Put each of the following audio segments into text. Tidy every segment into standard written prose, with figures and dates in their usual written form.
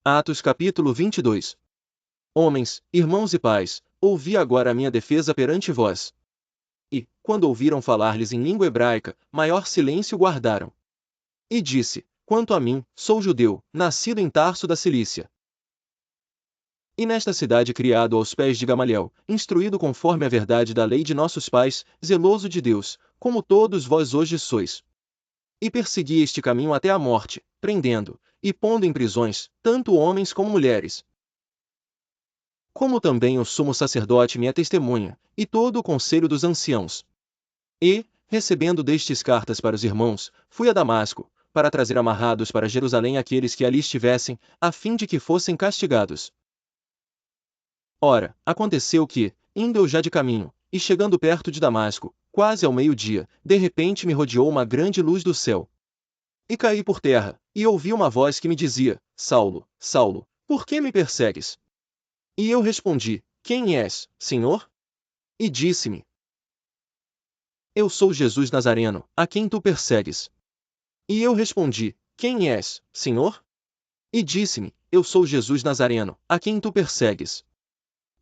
Atos capítulo 22. Homens, irmãos e pais, ouvi agora a minha defesa perante vós. E, quando ouviram falar-lhes em língua hebraica, maior silêncio guardaram. E disse: Quanto a mim, sou judeu, nascido em Tarso da Cilícia. E nesta cidade criado aos pés de Gamaliel, instruído conforme a verdade da lei de nossos pais, zeloso de Deus, como todos vós hoje sois. E persegui este caminho até a morte, prendendo, e pondo em prisões, tanto homens como mulheres. Como também o sumo sacerdote me é testemunha, e todo o conselho dos anciãos. E, recebendo destes cartas para os irmãos, fui a Damasco, para trazer amarrados para Jerusalém aqueles que ali estivessem, a fim de que fossem castigados. Ora, aconteceu que, indo eu já de caminho, e chegando perto de Damasco, quase ao meio-dia, de repente me rodeou uma grande luz do céu. E caí por terra, e ouvi uma voz que me dizia: Saulo, Saulo, por que me persegues? E eu respondi: Quem és, Senhor? E disse-me: Eu sou Jesus Nazareno, a quem tu persegues. E eu respondi: Quem és, Senhor? E disse-me: Eu sou Jesus Nazareno, a quem tu persegues.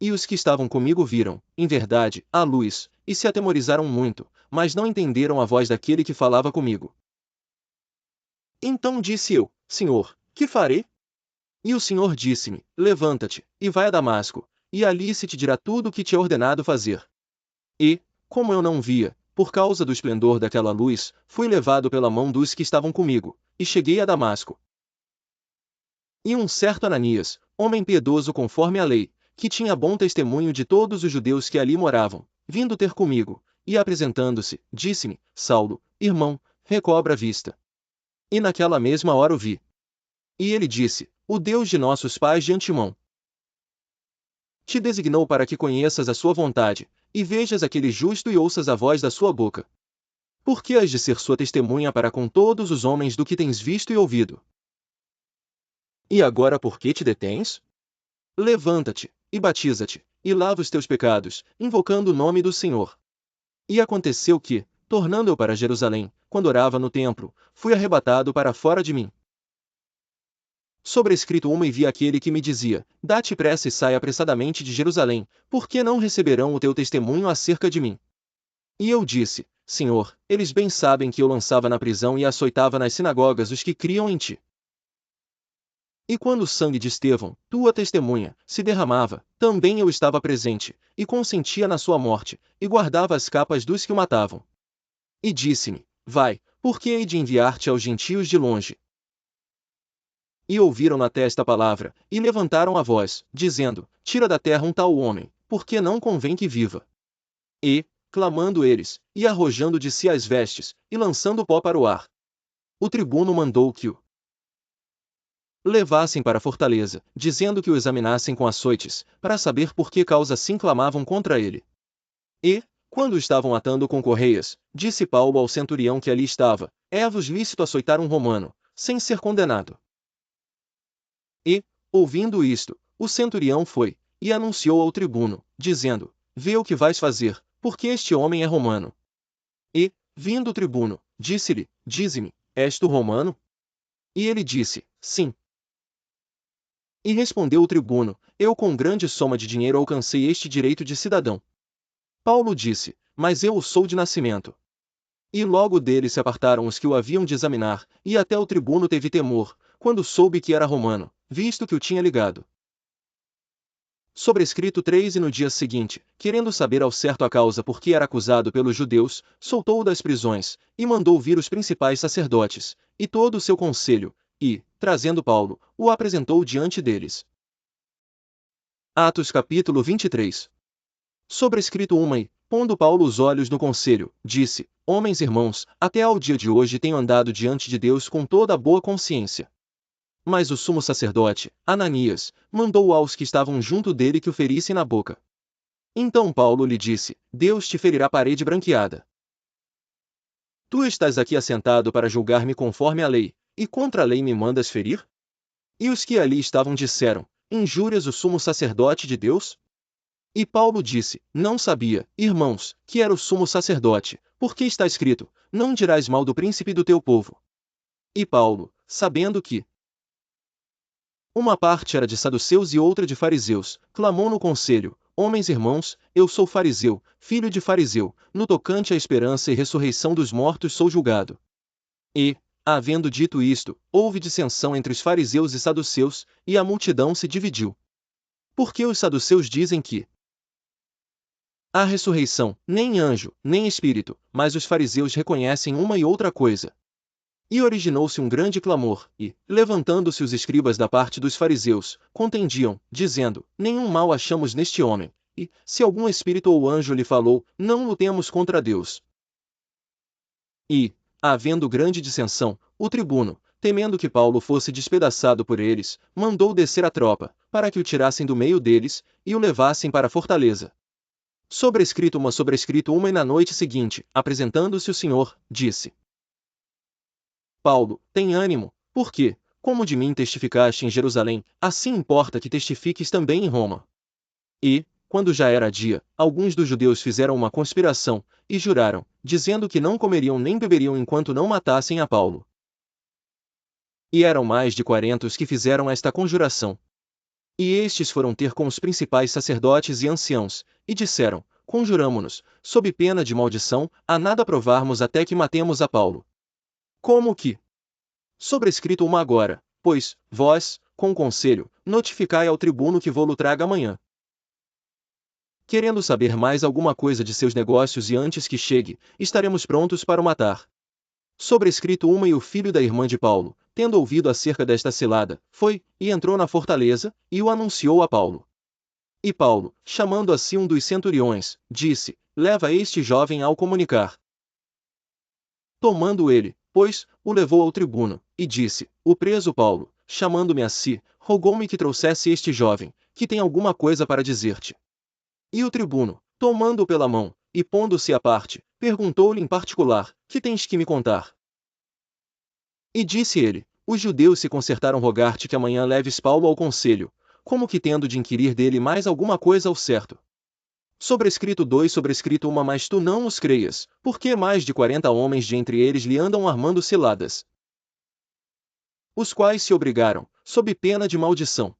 E os que estavam comigo viram, em verdade, a luz, e se atemorizaram muito, mas não entenderam a voz daquele que falava comigo. Então disse eu: Senhor, que farei? E o Senhor disse-me: Levanta-te, e vai a Damasco, e ali se te dirá tudo o que te é ordenado fazer. E, como eu não via, por causa do esplendor daquela luz, fui levado pela mão dos que estavam comigo, e cheguei a Damasco. E um certo Ananias, homem piedoso conforme a lei, que tinha bom testemunho de todos os judeus que ali moravam, vindo ter comigo, e apresentando-se, disse-me: Saulo, irmão, recobra a vista. E naquela mesma hora o vi. E ele disse: O Deus de nossos pais de antemão te designou para que conheças a sua vontade, e vejas aquele justo e ouças a voz da sua boca. Porque has de ser sua testemunha para com todos os homens do que tens visto e ouvido. E agora por que te detens? Levanta-te, e batiza-te, e lava os teus pecados, invocando o nome do Senhor. E aconteceu que, tornando eu para Jerusalém, quando orava no templo, fui arrebatado para fora de mim. Sobrescrito uma e vi aquele que me dizia: Dá-te pressa e sai apressadamente de Jerusalém, porque não receberão o teu testemunho acerca de mim. E eu disse: Senhor, eles bem sabem que eu lançava na prisão e açoitava nas sinagogas os que criam em ti. E quando o sangue de Estevão, tua testemunha, se derramava, também eu estava presente, e consentia na sua morte, e guardava as capas dos que o matavam. E disse-me: Vai, porque hei de enviar-te aos gentios de longe. E ouviram até esta palavra, e levantaram a voz, dizendo: Tira da terra um tal homem, porque não convém que viva. E, clamando eles, e arrojando de si as vestes, e lançando pó para o ar, o tribuno mandou que o levassem para a fortaleza, dizendo que o examinassem com açoites, para saber por que causa assim clamavam contra ele. E, quando o estavam atando com correias, disse Paulo ao centurião que ali estava: É-vos lícito açoitar um romano, sem ser condenado. E, ouvindo isto, o centurião foi, e anunciou ao tribuno, dizendo: Vê o que vais fazer, porque este homem é romano. E, vindo o tribuno, disse-lhe: Dize-me, és tu romano? E ele disse: Sim. E respondeu o tribuno: Eu com grande soma de dinheiro alcancei este direito de cidadão. Paulo disse: Mas eu o sou de nascimento. E logo dele se apartaram os que o haviam de examinar, e até o tribuno teve temor, quando soube que era romano, visto que o tinha ligado. Sobrescrito 3. E no dia seguinte, querendo saber ao certo a causa por que era acusado pelos judeus, soltou-o das prisões, e mandou vir os principais sacerdotes, e todo o seu conselho, e, trazendo Paulo, o apresentou diante deles. Atos capítulo 23. Sobrescrito uma e, pondo Paulo os olhos no conselho, disse: Homens irmãos, até ao dia de hoje tenho andado diante de Deus com toda a boa consciência. Mas o sumo sacerdote, Ananias, mandou aos que estavam junto dele que o ferissem na boca. Então Paulo lhe disse: Deus te ferirá parede branqueada. Tu estás aqui assentado para julgar-me conforme a lei, e contra a lei me mandas ferir? E os que ali estavam disseram: Injúrias o sumo sacerdote de Deus? E Paulo disse: Não sabia, irmãos, que era o sumo sacerdote, porque está escrito: Não dirás mal do príncipe do teu povo. E Paulo, sabendo que Uma parte era de saduceus e outra de fariseus. Clamou no conselho: Homens irmãos, eu sou fariseu, filho de fariseu, no tocante à esperança e ressurreição dos mortos sou julgado. E, havendo dito isto, houve dissensão entre os fariseus e saduceus, e a multidão se dividiu. Porque os saduceus dizem que há ressurreição, nem anjo, nem espírito, mas os fariseus reconhecem uma e outra coisa. E originou-se um grande clamor, e, levantando-se os escribas da parte dos fariseus, contendiam, dizendo: Nenhum mal achamos neste homem, e, se algum espírito ou anjo lhe falou, não lutemos contra Deus. E, havendo grande dissensão, o tribuno, temendo que Paulo fosse despedaçado por eles, mandou descer a tropa, para que o tirassem do meio deles, e o levassem para a fortaleza. Sobrescrito uma e na noite seguinte, apresentando-se o Senhor, disse: Paulo, tem ânimo, porque, como de mim testificaste em Jerusalém, assim importa que testifiques também em Roma. E, quando já era dia, alguns dos judeus fizeram uma conspiração, e juraram, dizendo que não comeriam nem beberiam enquanto não matassem a Paulo. E eram mais de 40 os que fizeram esta conjuração. E estes foram ter com os principais sacerdotes e anciãos, e disseram: Conjuramo-nos, sob pena de maldição, a nada provarmos até que matemos a Paulo. Como que? Sobrescrito uma agora, pois, vós, com conselho, notificai ao tribuno que vou-lo traga amanhã. Querendo saber mais alguma coisa de seus negócios e antes que chegue, estaremos prontos para o matar. Sobrescrito uma e o filho da irmã de Paulo, tendo ouvido acerca desta cilada, foi, e entrou na fortaleza, e o anunciou a Paulo. E Paulo, chamando a si um dos centuriões, disse: Leva este jovem ao comunicar. Tomando ele, pois, o levou ao tribuno, e disse: O preso Paulo, chamando-me a si, rogou-me que trouxesse este jovem, que tem alguma coisa para dizer-te. E o tribuno, tomando-o pela mão, e pondo-se à parte, perguntou-lhe em particular: Que tens que me contar? E disse ele: Os judeus se concertaram rogar-te que amanhã leves Paulo ao conselho, como que tendo de inquirir dele mais alguma coisa ao certo. Sobrescrito uma, mas tu não os creias, porque mais de 40 homens de entre eles lhe andam armando ciladas. Os quais se obrigaram, sob pena de maldição,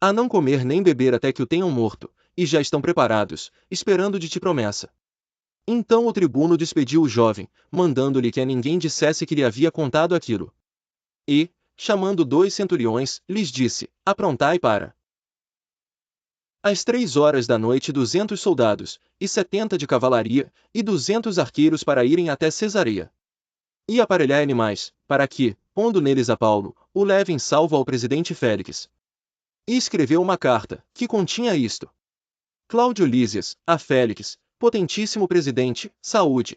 a não comer nem beber até que o tenham morto, e já estão preparados, esperando de ti promessa. Então o tribuno despediu o jovem, mandando-lhe que a ninguém dissesse que lhe havia contado aquilo. E, chamando 2 centuriões, lhes disse: Aprontai para às 3 horas da noite 200 soldados, e 70 de cavalaria, e 200 arqueiros para irem até Cesareia. E aparelhai animais, para que, pondo neles a Paulo, o levem salvo ao presidente Félix. E escreveu uma carta, que continha isto: Cláudio Lísias, a Félix, potentíssimo presidente, saúde.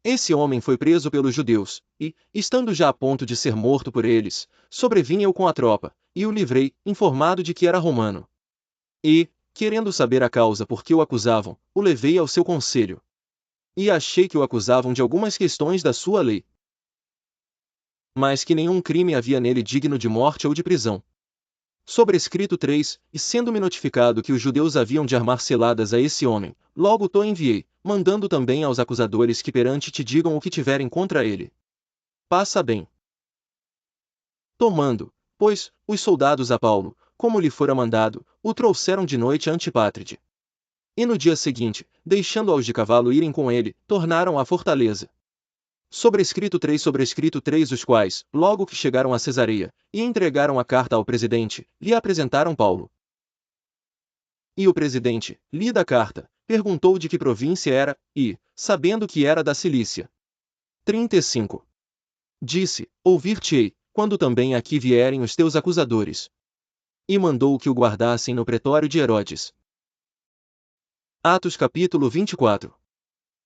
Esse homem foi preso pelos judeus, e, estando já a ponto de ser morto por eles, sobrevim eu com a tropa, e o livrei, informado de que era romano. E, querendo saber a causa por que o acusavam, o levei ao seu conselho. E achei que o acusavam de algumas questões da sua lei, mas que nenhum crime havia nele digno de morte ou de prisão. Sobrescrito 3, e sendo-me notificado que os judeus haviam de armar seladas a esse homem, logo to enviei, mandando também aos acusadores que perante te digam o que tiverem contra ele. Passa bem. Tomando, pois, os soldados a Paulo, como lhe fora mandado, o trouxeram de noite a Antipátride. E no dia seguinte, deixando aos de cavalo irem com ele, tornaram à fortaleza. Sobrescrito 3, os quais, logo que chegaram a Cesareia, e entregaram a carta ao presidente, lhe apresentaram Paulo. E o presidente, lida a carta, perguntou de que província era, e, sabendo que era da Cilícia. 35. Disse: Ouvir-te-ei, quando também aqui vierem os teus acusadores. E mandou que o guardassem no pretório de Herodes. Atos capítulo 24.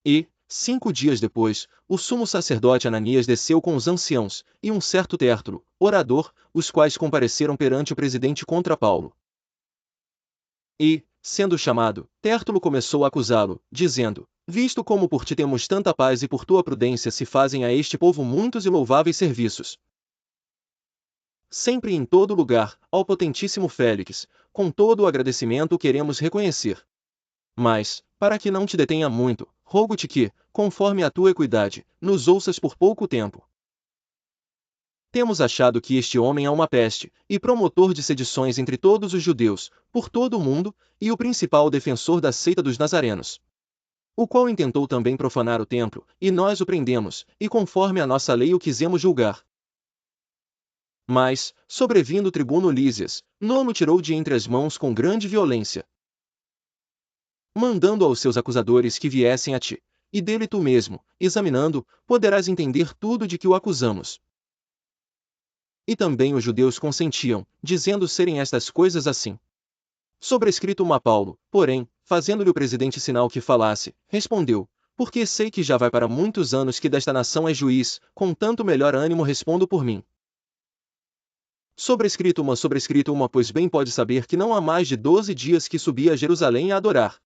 E, 5 dias depois, o sumo sacerdote Ananias desceu com os anciãos, e um certo Tértulo, orador, os quais compareceram perante o presidente contra Paulo. E, sendo chamado, Tértulo começou a acusá-lo, dizendo: Visto como por ti temos tanta paz e por tua prudência se fazem a este povo muitos e louváveis serviços. Sempre e em todo lugar, ao potentíssimo Félix, com todo o agradecimento o queremos reconhecer. Mas, para que não te detenha muito, rogo-te que, conforme a tua equidade, nos ouças por pouco tempo. Temos achado que este homem é uma peste, e promotor de sedições entre todos os judeus, por todo o mundo, e o principal defensor da seita dos nazarenos. O qual intentou também profanar o templo, e nós o prendemos, e conforme a nossa lei o quisemos julgar. Mas, sobrevindo o tribuno Lísias, não tirou de entre as mãos com grande violência, mandando aos seus acusadores que viessem a ti, e dele tu mesmo, examinando, poderás entender tudo de que o acusamos. E também os judeus consentiam, dizendo serem estas coisas assim. Sobrescrito a Paulo, porém, fazendo-lhe o presidente sinal que falasse, respondeu, porque sei que já vai para muitos anos que desta nação é juiz, com tanto melhor ânimo respondo por mim. Sobrescrito uma, pois bem pode saber que não há mais de 12 dias que subi a Jerusalém a adorar.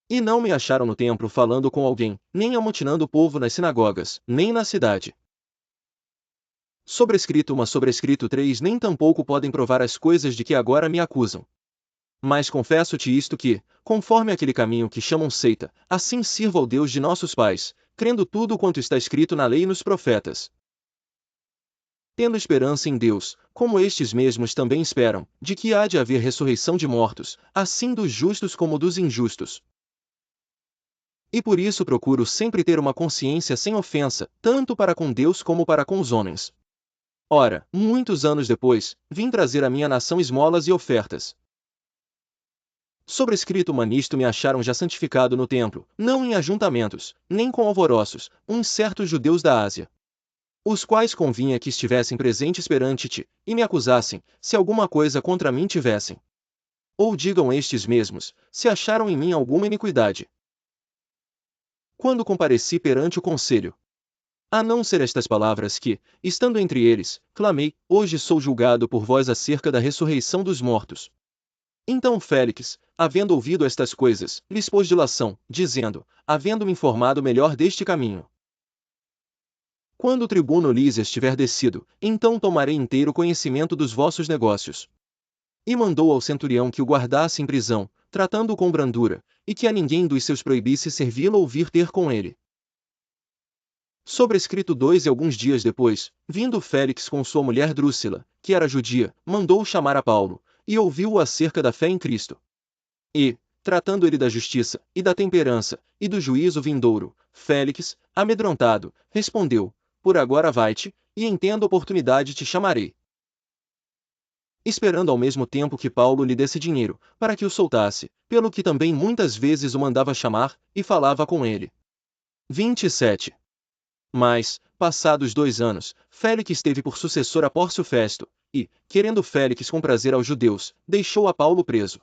E não me acharam no templo falando com alguém, nem amotinando o povo nas sinagogas, nem na cidade. Sobrescrito 3, nem tampouco podem provar as coisas de que agora me acusam. Mas confesso-te isto que, conforme aquele caminho que chamam seita, assim sirvo ao Deus de nossos pais, crendo tudo quanto está escrito na lei e nos profetas. Tendo esperança em Deus, como estes mesmos também esperam, de que há de haver ressurreição de mortos, assim dos justos como dos injustos. E por isso procuro sempre ter uma consciência sem ofensa, tanto para com Deus como para com os homens. Ora, muitos anos depois, vim trazer à minha nação esmolas e ofertas. Sobrescrito nisto me acharam já santificado no templo, não em ajuntamentos, nem com alvoroços, uns certos judeus da Ásia, os quais convinha que estivessem presentes perante ti, e me acusassem, se alguma coisa contra mim tivessem. Ou digam estes mesmos, se acharam em mim alguma iniquidade. Quando compareci perante o conselho, a não ser estas palavras que, estando entre eles, clamei, hoje sou julgado por vós acerca da ressurreição dos mortos. Então Félix, havendo ouvido estas coisas, lhes pôs dilação, dizendo, havendo-me informado melhor deste caminho. Quando o tribuno Lísias tiver descido, então tomarei inteiro conhecimento dos vossos negócios. E mandou ao centurião que o guardasse em prisão, tratando-o com brandura, e que a ninguém dos seus proibisse servi-lo ou vir ter com ele. Sobrescrito 2 e alguns dias depois, vindo Félix com sua mulher Drúxila, que era judia, mandou chamar a Paulo, e ouviu-o acerca da fé em Cristo. E, tratando ele da justiça, e da temperança, e do juízo vindouro, Félix, amedrontado, respondeu, por agora vai-te, e em tendo oportunidade te chamarei. Esperando ao mesmo tempo que Paulo lhe desse dinheiro, para que o soltasse, pelo que também muitas vezes o mandava chamar, e falava com ele. 27. Mas, passados 2 anos, Félix teve por sucessor a Pórcio Festo, e, querendo Félix comprazer aos judeus, deixou a Paulo preso.